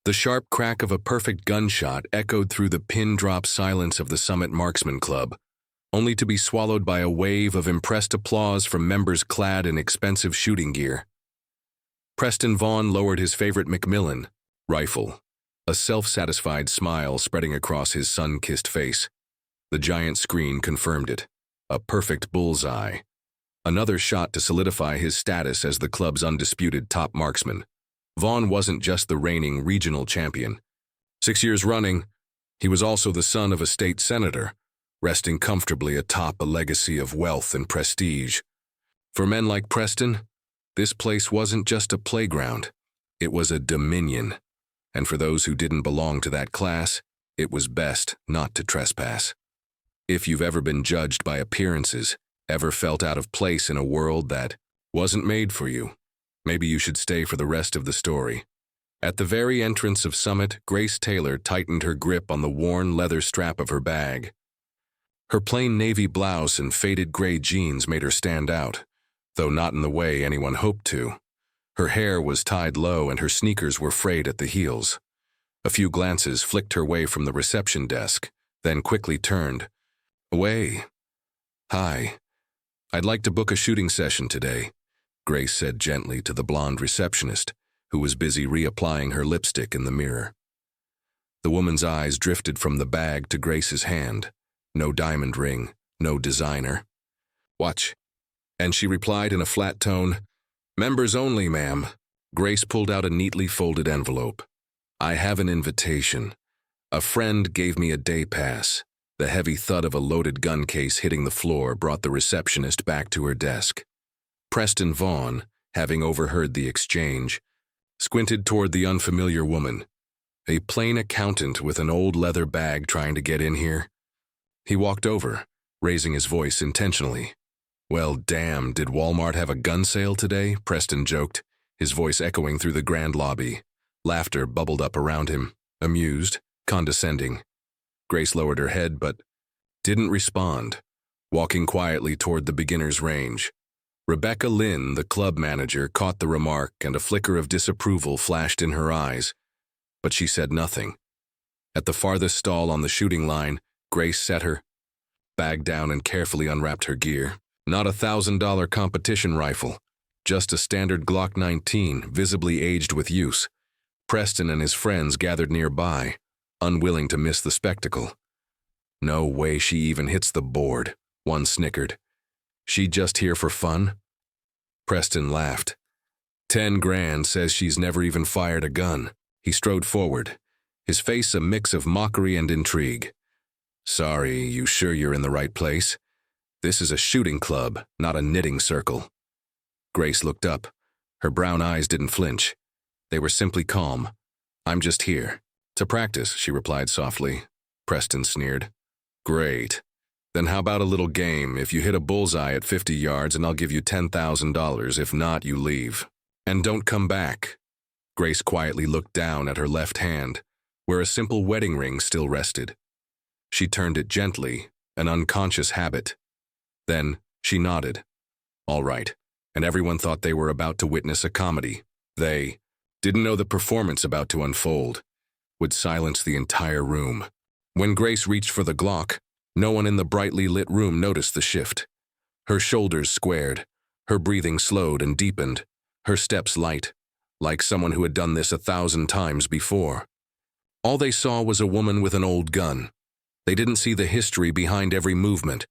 The sharp crack of a perfect gunshot echoed through the pin-drop silence of the Summit Marksman Club, only to be swallowed by a wave of impressed applause from members clad in expensive shooting gear. Preston Vaughn lowered his favorite Macmillan rifle, a self-satisfied smile spreading across his sun-kissed face. The giant screen confirmed it. A perfect bullseye. Another shot to solidify his status as the club's undisputed top marksman. Vaughn wasn't just the reigning regional champion. 6 years running, he was also the son of a state senator, resting comfortably atop a legacy of wealth and prestige. For men like Preston, this place wasn't just a playground, it was a dominion. And for those who didn't belong to that class, it was best not to trespass. If you've ever been judged by appearances, ever felt out of place in a world that wasn't made for you, maybe you should stay for the rest of the story. At the very entrance of Summit, Grace Taylor tightened her grip on the worn leather strap of her bag. Her plain navy blouse and faded gray jeans made her stand out, though not in the way anyone hoped to. Her hair was tied low and her sneakers were frayed at the heels. A few glances flicked her way from the reception desk, then quickly turned away. "Hi. I'd like to book a shooting session today," Grace said gently to the blonde receptionist, who was busy reapplying her lipstick in the mirror. The woman's eyes drifted from the bag to Grace's hand. No diamond ring, no designer. "Watch." And she replied in a flat tone, "Members only, ma'am." Grace pulled out a neatly folded envelope. "I have an invitation. A friend gave me a day pass." The heavy thud of a loaded gun case hitting the floor brought the receptionist back to her desk. Preston Vaughn, having overheard the exchange, squinted toward the unfamiliar woman. A plain accountant with an old leather bag trying to get in here? He walked over, raising his voice intentionally. "Well, damn, did Walmart have a gun sale today?" Preston joked, his voice echoing through the grand lobby. Laughter bubbled up around him, amused, condescending. Grace lowered her head but didn't respond, walking quietly toward the beginner's range. Rebecca Lynn, the club manager, caught the remark and a flicker of disapproval flashed in her eyes, but she said nothing. At the farthest stall on the shooting line, Grace set her bag down and carefully unwrapped her gear. Not a $1,000 competition rifle, just a standard Glock 19, visibly aged with use. Preston and his friends gathered nearby, unwilling to miss the spectacle. "No way she even hits the board," one snickered. "She just here for fun?" Preston laughed. 10 grand says she's never even fired a gun." He strode forward, his face a mix of mockery and intrigue. "Sorry, you sure you're in the right place? This is a shooting club, not a knitting circle." Grace looked up. Her brown eyes didn't flinch. They were simply calm. "I'm just here." "To practice," she replied softly. Preston sneered. "Great. Then how about a little game? If you hit a bullseye at 50 yards and I'll give you $10,000. If not, you leave. And don't come back." Grace quietly looked down at her left hand, where a simple wedding ring still rested. She turned it gently, an unconscious habit. Then she nodded. All right. And everyone thought they were about to witness a comedy. They didn't know the performance about to unfold would silence the entire room. When Grace reached for the Glock, no one in the brightly lit room noticed the shift. Her shoulders squared, her breathing slowed and deepened, her steps light, like someone who had done this 1,000 times before. All they saw was a woman with an old gun. They didn't see the history behind every movement.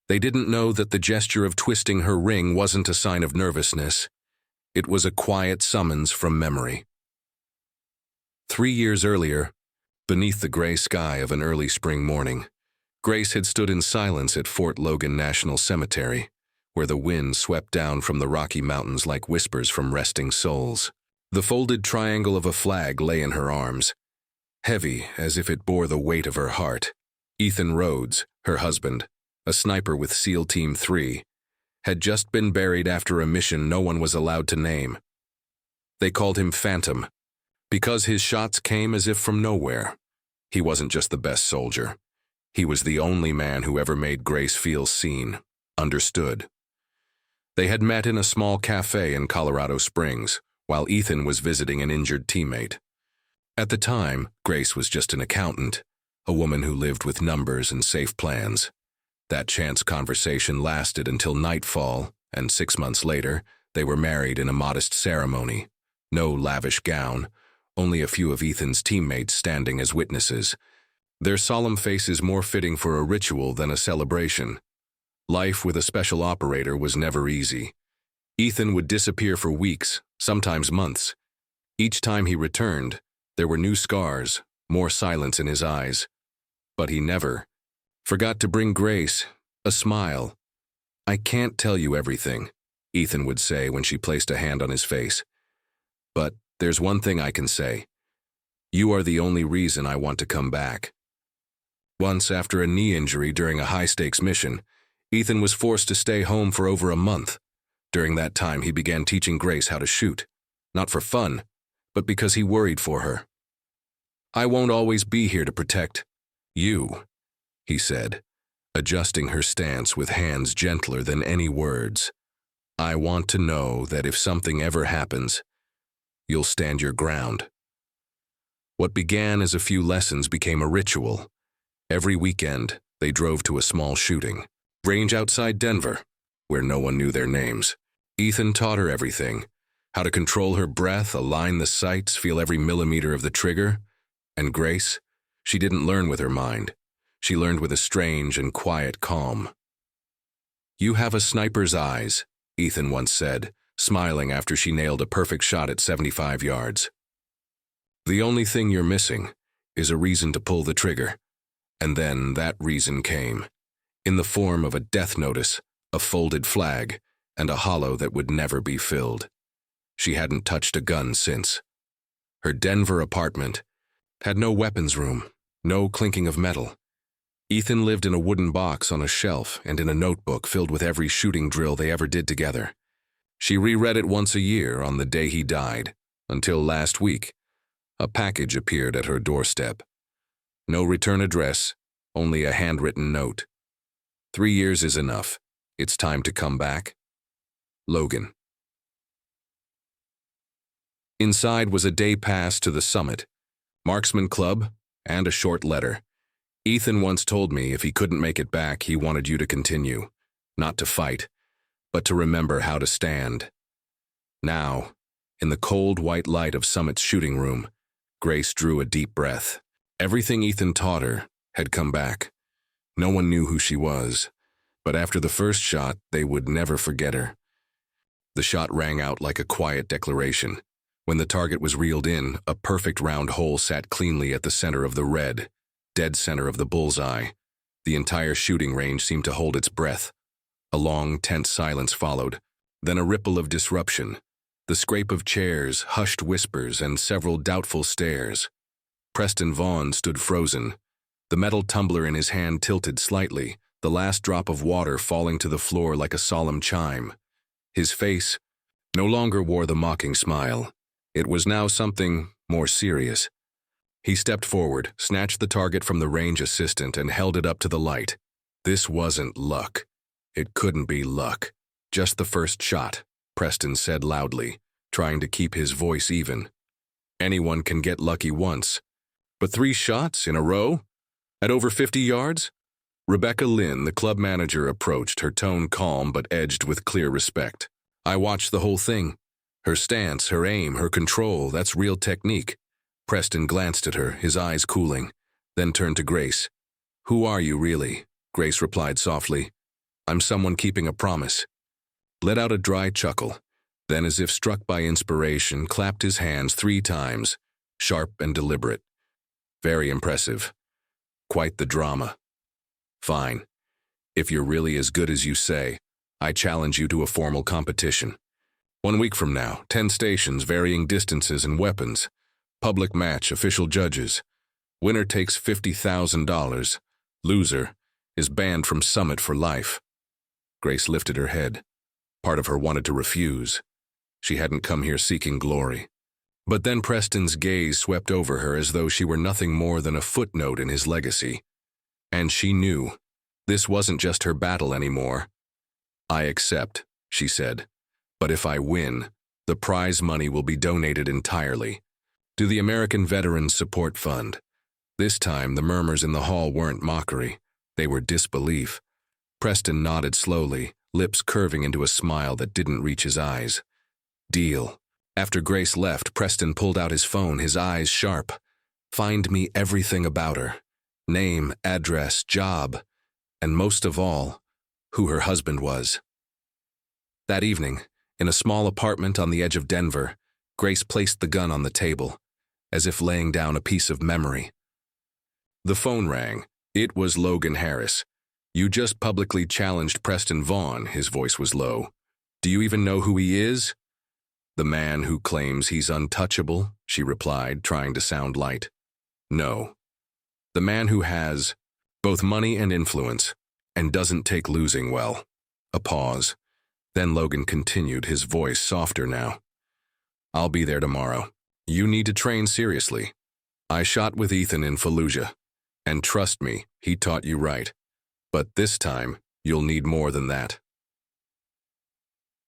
They didn't know that the gesture of twisting her ring wasn't a sign of nervousness. It was a quiet summons from memory. 3 years earlier, beneath the gray sky of an early spring morning, Grace had stood in silence at Fort Logan National Cemetery, where the wind swept down from the Rocky Mountains like whispers from resting souls. The folded triangle of a flag lay in her arms, heavy as if it bore the weight of her heart. Ethan Rhodes, her husband, a sniper with SEAL Team 3, had just been buried after a mission no one was allowed to name. They called him Phantom, because his shots came as if from nowhere. He wasn't just the best soldier. He was the only man who ever made Grace feel seen, understood. They had met in a small cafe in Colorado Springs, while Ethan was visiting an injured teammate. At the time, Grace was just an accountant, a woman who lived with numbers and safe plans. That chance conversation lasted until nightfall, and 6 months later, they were married in a modest ceremony. No lavish gown, only a few of Ethan's teammates standing as witnesses. Their solemn faces more fitting for a ritual than a celebration. Life with a special operator was never easy. Ethan would disappear for weeks, sometimes months. Each time he returned, there were new scars, more silence in his eyes. But he never forgot to bring Grace a smile. "I can't tell you everything," Ethan would say when she placed a hand on his face. "But there's one thing I can say. You are the only reason I want to come back." Once, after a knee injury during a high-stakes mission, Ethan was forced to stay home for over a month. During that time, he began teaching Grace how to shoot. Not for fun, but because he worried for her. "I won't always be here to protect you," he said, adjusting her stance with hands gentler than any words. "I want to know that if something ever happens, you'll stand your ground." What began as a few lessons became a ritual. Every weekend, they drove to a small shooting range outside Denver, where no one knew their names. Ethan taught her everything: how to control her breath, align the sights, feel every millimeter of the trigger. And Grace, she didn't learn with her mind. She learned with a strange and quiet calm. "You have a sniper's eyes," Ethan once said, smiling after she nailed a perfect shot at 75 yards. "The only thing you're missing is a reason to pull the trigger." And then that reason came, in the form of a death notice, a folded flag, and a hollow that would never be filled. She hadn't touched a gun since. Her Denver apartment had no weapons room, no clinking of metal. Ethan lived in a wooden box on a shelf and in a notebook filled with every shooting drill they ever did together. She reread it once a year on the day he died, until last week. A package appeared at her doorstep. No return address, only a handwritten note. 3 years is enough. It's time to come back. Logan. Inside was a day pass to the summit, Marksman Club, and a short letter. "Ethan once told me if he couldn't make it back, he wanted you to continue, not to fight, but to remember how to stand." Now, in the cold white light of Summit's shooting room, Grace drew a deep breath. Everything Ethan taught her had come back. No one knew who she was, but after the first shot, they would never forget her. The shot rang out like a quiet declaration. When the target was reeled in, a perfect round hole sat cleanly at the center of the red, dead center of the bullseye. The entire shooting range seemed to hold its breath. A long, tense silence followed, then a ripple of disruption. The scrape of chairs, hushed whispers, and several doubtful stares. Preston Vaughn stood frozen, the metal tumbler in his hand tilted slightly, the last drop of water falling to the floor like a solemn chime. His face no longer wore the mocking smile. It was now something more serious. He stepped forward, snatched the target from the range assistant, and held it up to the light. This wasn't luck. It couldn't be luck. "Just the first shot," Preston said loudly, trying to keep his voice even. "Anyone can get lucky once. But 3 shots in a row? At over 50 yards? Rebecca Lynn, the club manager, approached, her tone calm but edged with clear respect. "I watched the whole thing. Her stance, her aim, her control, that's real technique." Preston glanced at her, his eyes cooling, then turned to Grace. "Who are you, really?" Grace replied softly. "I'm someone keeping a promise." Let out a dry chuckle, then, as if struck by inspiration, clapped his hands 3 times, sharp and deliberate. "Very impressive. Quite the drama. Fine. If you're really as good as you say, I challenge you to a formal competition. 1 week from now, 10 stations, varying distances and weapons. Public match, official judges. Winner takes $50,000. Loser is banned from Summit for life." Grace lifted her head. Part of her wanted to refuse. She hadn't come here seeking glory. But then Preston's gaze swept over her as though she were nothing more than a footnote in his legacy. And she knew. This wasn't just her battle anymore. "I accept," she said. "But if I win, the prize money will be donated entirely. To the American Veterans Support Fund. This time, the murmurs in the hall weren't mockery. They were disbelief. Preston nodded slowly, lips curving into a smile that didn't reach his eyes. Deal. After Grace left, Preston pulled out his phone, his eyes sharp. Find me everything about her. Name, address, job, and most of all, who her husband was. That evening, in a small apartment on the edge of Denver, Grace placed the gun on the table, as if laying down a piece of memory. The phone rang. It was Logan Harris. You just publicly challenged Preston Vaughn, his voice was low. Do you even know who he is? The man who claims he's untouchable, she replied, trying to sound light. No. The man who has both money and influence, and doesn't take losing well. A pause. Then Logan continued, his voice softer now. I'll be there tomorrow. You need to train seriously. I shot with Ethan in Fallujah. And trust me, he taught you right. But this time, you'll need more than that.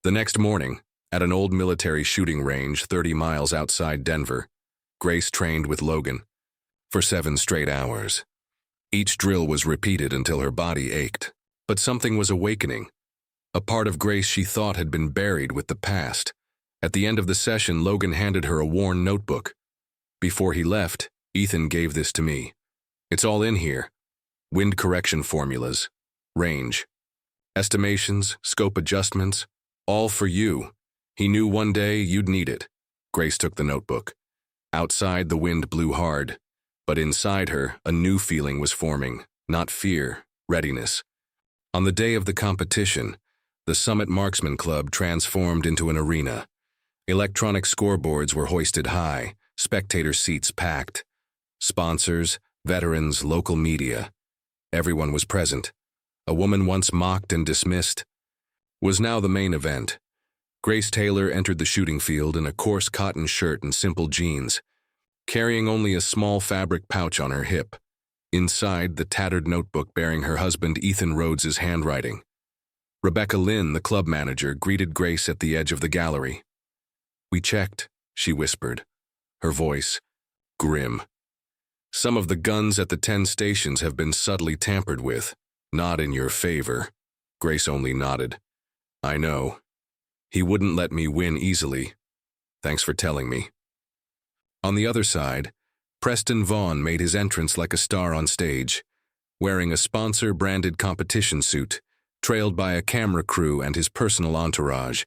The next morning, at an old military shooting range 30 miles outside Denver, Grace trained with Logan for 7 straight hours. Each drill was repeated until her body ached. But something was awakening. A part of Grace she thought had been buried with the past. At the end of the session, Logan handed her a worn notebook. Before he left, Ethan gave this to me. It's all in here. Wind correction formulas, range, estimations, scope adjustments, all for you. He knew one day you'd need it. Grace took the notebook. Outside, the wind blew hard, but inside her, a new feeling was forming, not fear, readiness. On the day of the competition, the Summit Marksman Club transformed into an arena. Electronic scoreboards were hoisted high, spectator seats packed. Sponsors, veterans, local media. Everyone was present. A woman once mocked and dismissed was now the main event. Grace Taylor entered the shooting field in a coarse cotton shirt and simple jeans, carrying only a small fabric pouch on her hip. Inside, the tattered notebook bearing her husband Ethan Rhodes's handwriting. Rebecca Lynn, the club manager, greeted Grace at the edge of the gallery. We checked, she whispered, her voice grim. Some of the guns at the 10 stations have been subtly tampered with. Not in your favor. Grace only nodded. I know. He wouldn't let me win easily. Thanks for telling me. On the other side, Preston Vaughn made his entrance like a star on stage, wearing a sponsor-branded competition suit, trailed by a camera crew and his personal entourage.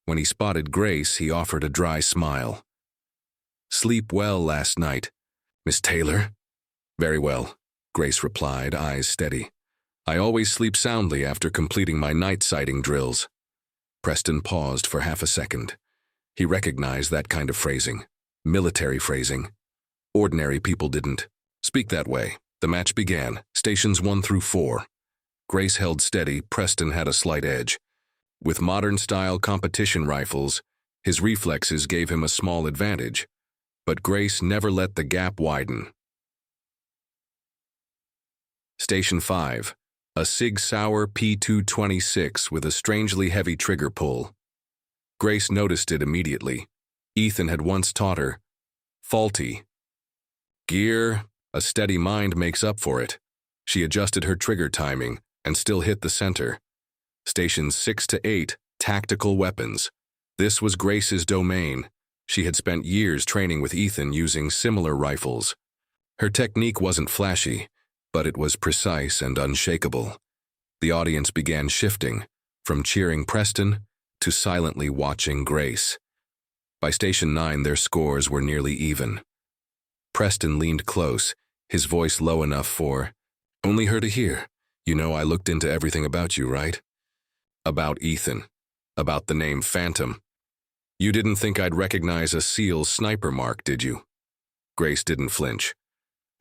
When he spotted Grace, he offered a dry smile. Sleep well last night, Miss Taylor? Very well, Grace replied, eyes steady. I always sleep soundly after completing my night sighting drills. Preston paused for half a second. He recognized that kind of phrasing. Military phrasing. Ordinary people didn't speak that way. The match began, stations 1 through 4. Grace held steady, Preston had a slight edge. With modern-style competition rifles, his reflexes gave him a small advantage, but Grace never let the gap widen. Station 5, a Sig Sauer P226 with a strangely heavy trigger pull. Grace noticed it immediately. Ethan had once taught her, faulty. Gear, a steady mind makes up for it. She adjusted her trigger timing and still hit the center. Stations 6 to 8, tactical weapons. This was Grace's domain. She had spent years training with Ethan using similar rifles. Her technique wasn't flashy, but it was precise and unshakable. The audience began shifting, from cheering Preston to silently watching Grace. By Station 9, their scores were nearly even. Preston leaned close, his voice low enough for, only her to hear. You know I looked into everything about you, right? About Ethan. About the name Phantom. You didn't think I'd recognize a SEAL sniper mark, did you? Grace didn't flinch.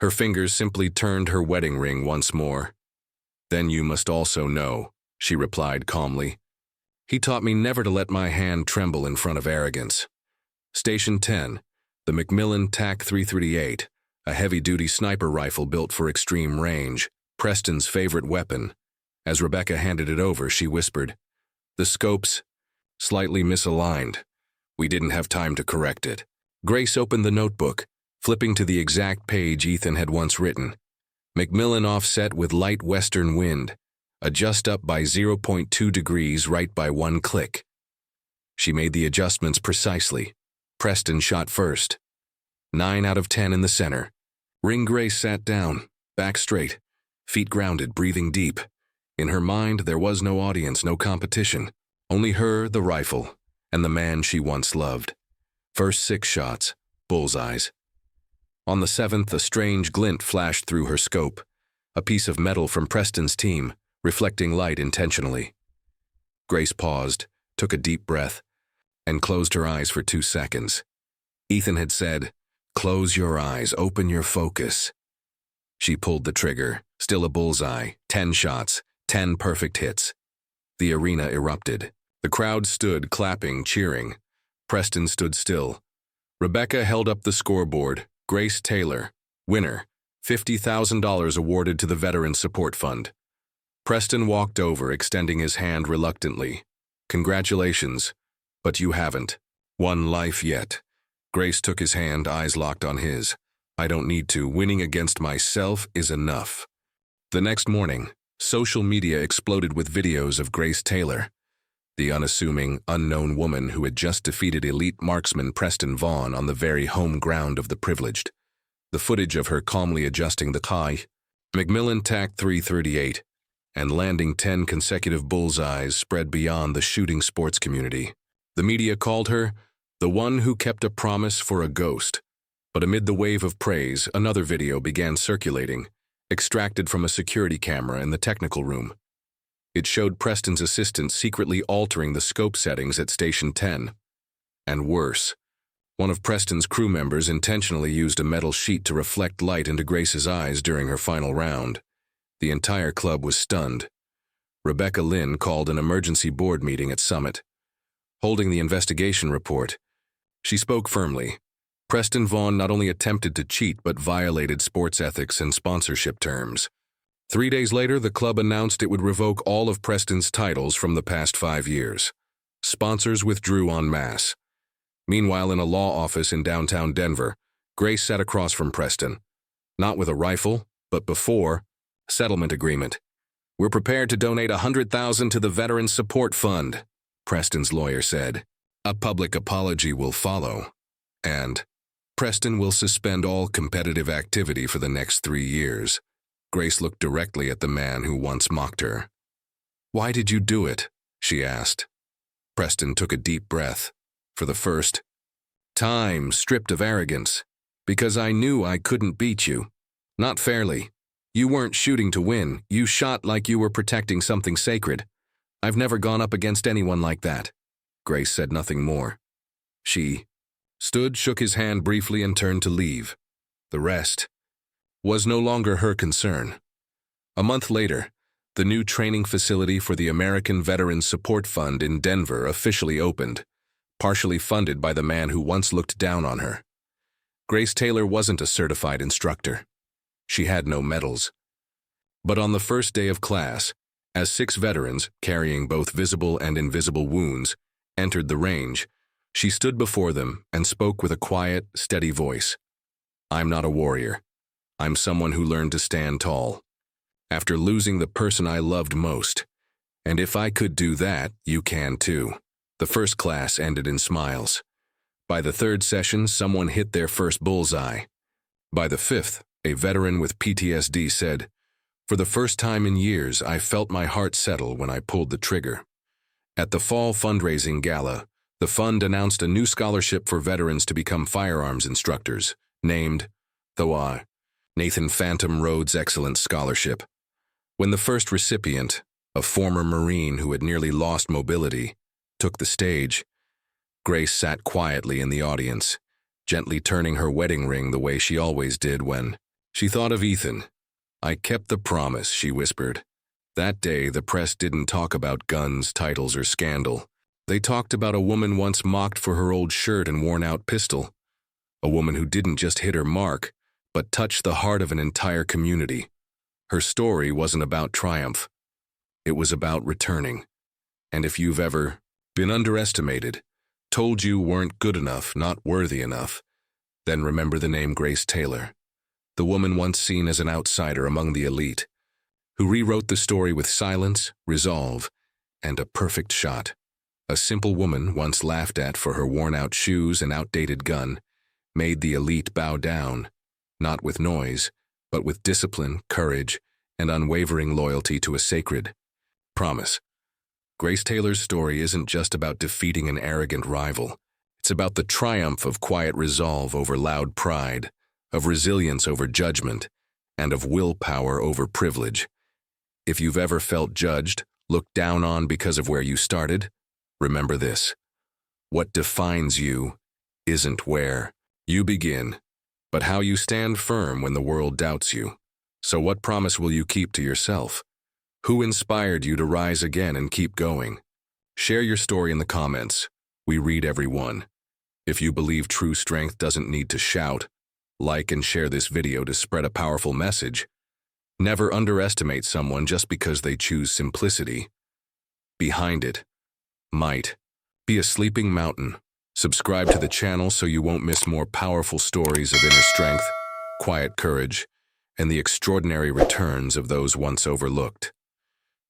Her fingers simply turned her wedding ring once more. Then you must also know, she replied calmly. He taught me never to let my hand tremble in front of arrogance. Station 10, the Macmillan TAC 338, a heavy-duty sniper rifle built for extreme range, Preston's favorite weapon. As Rebecca handed it over, she whispered, the scope's slightly misaligned. We didn't have time to correct it. Grace opened the notebook, flipping to the exact page Ethan had once written. Macmillan offset with light western wind. Adjust up by 0.2 degrees right by 1 click. She made the adjustments precisely. Preston shot first. 9 out of 10 in the center. Ring Grace sat down, back straight, feet grounded, breathing deep. In her mind, there was no audience, no competition. Only her, the rifle, and the man she once loved. First 6 shots, bullseyes. On the 7th, a strange glint flashed through her scope. A piece of metal from Preston's team, reflecting light intentionally. Grace paused, took a deep breath, and closed her eyes for 2 seconds. Ethan had said, "Close your eyes, open your focus." She pulled the trigger, still a bullseye, 10 shots, 10 perfect hits. The arena erupted. The crowd stood, clapping, cheering. Preston stood still. Rebecca held up the scoreboard. Grace Taylor, winner, $50,000 awarded to the Veterans Support Fund. Preston walked over, extending his hand reluctantly. "Congratulations, but you haven't won life yet." Grace took his hand, eyes locked on his. "I don't need to. Winning against myself is enough." The next morning, social media exploded with videos of Grace Taylor, the unassuming, unknown woman who had just defeated elite marksman Preston Vaughn on the very home ground of the privileged. The footage of her calmly adjusting the tie, Macmillan tacked .338, and landing 10 consecutive bullseyes spread beyond the shooting sports community. The media called her the one who kept a promise for a ghost. But amid the wave of praise, another video began circulating, extracted from a security camera in the technical room. It showed Preston's assistant secretly altering the scope settings at Station 10. And worse, one of Preston's crew members intentionally used a metal sheet to reflect light into Grace's eyes during her final round. The entire club was stunned. Rebecca Lynn called an emergency board meeting at Summit. Holding the investigation report, she spoke firmly. Preston Vaughn not only attempted to cheat but violated sports ethics and sponsorship terms. 3 days later, the club announced it would revoke all of Preston's titles from the past 5 years. Sponsors withdrew en masse. Meanwhile, in a law office in downtown Denver, Grace sat across from Preston. Not with a rifle, but before, settlement agreement. "We're prepared to donate $100,000 to the Veterans Support Fund," Preston's lawyer said. "A public apology will follow, and Preston will suspend all competitive activity for the next 3 years. Grace looked directly at the man who once mocked her. "Why did you do it?" she asked. Preston took a deep breath. For the first time, stripped of arrogance. "Because I knew I couldn't beat you. Not fairly. You weren't shooting to win. You shot like you were protecting something sacred. I've never gone up against anyone like that." Grace said nothing more. She stood, shook his hand briefly, and turned to leave. The rest was no longer her concern. A month later, the new training facility for the American Veterans Support Fund in Denver officially opened, partially funded by the man who once looked down on her. Grace Taylor wasn't a certified instructor. She had no medals. But on the first day of class, as 6 veterans, carrying both visible and invisible wounds, entered the range, she stood before them and spoke with a quiet, steady voice. "I'm not a warrior. I'm someone who learned to stand tall. After losing the person I loved most. And if I could do that, you can too." The first class ended in smiles. By the 3rd session, someone hit their first bullseye. By the 5th, a veteran with PTSD said, "For the first time in years, I felt my heart settle when I pulled the trigger." At the fall fundraising gala, the fund announced a new scholarship for veterans to become firearms instructors, named the Nathan Phantom Rhodes Excellence Scholarship. When the first recipient, a former Marine who had nearly lost mobility, took the stage, Grace sat quietly in the audience, gently turning her wedding ring the way she always did when she thought of Ethan. "I kept the promise," she whispered. That day, the press didn't talk about guns, titles, or scandal. They talked about a woman once mocked for her old shirt and worn-out pistol. A woman who didn't just hit her mark, but touched the heart of an entire community. Her story wasn't about triumph. It was about returning. And if you've ever been underestimated, told you weren't good enough, not worthy enough, Then remember the name Grace Taylor, the woman once seen as an outsider among the elite, who rewrote the story with silence, resolve, and a perfect shot. A simple woman once laughed at for her worn-out shoes and outdated gun made the elite bow down, not with noise, but with discipline, courage, and unwavering loyalty to a sacred promise. Grace Taylor's story isn't just about defeating an arrogant rival. It's about the triumph of quiet resolve over loud pride, of resilience over judgment, and of willpower over privilege. If you've ever felt judged, looked down on because of where you started, remember this: what defines you isn't where you begin, but how you stand firm when the world doubts you. So what promise will you keep to yourself? Who inspired you to rise again and keep going? Share your story in the comments. We read every one. If you believe true strength doesn't need to shout, like and share this video to spread a powerful message. Never underestimate someone just because they choose simplicity. Behind it might be a sleeping mountain. Subscribe to the channel so you won't miss more powerful stories of inner strength, quiet courage, and the extraordinary returns of those once overlooked.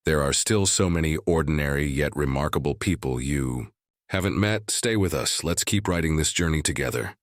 There are still so many ordinary yet remarkable people you haven't met. Stay with us. Let's keep writing this journey together.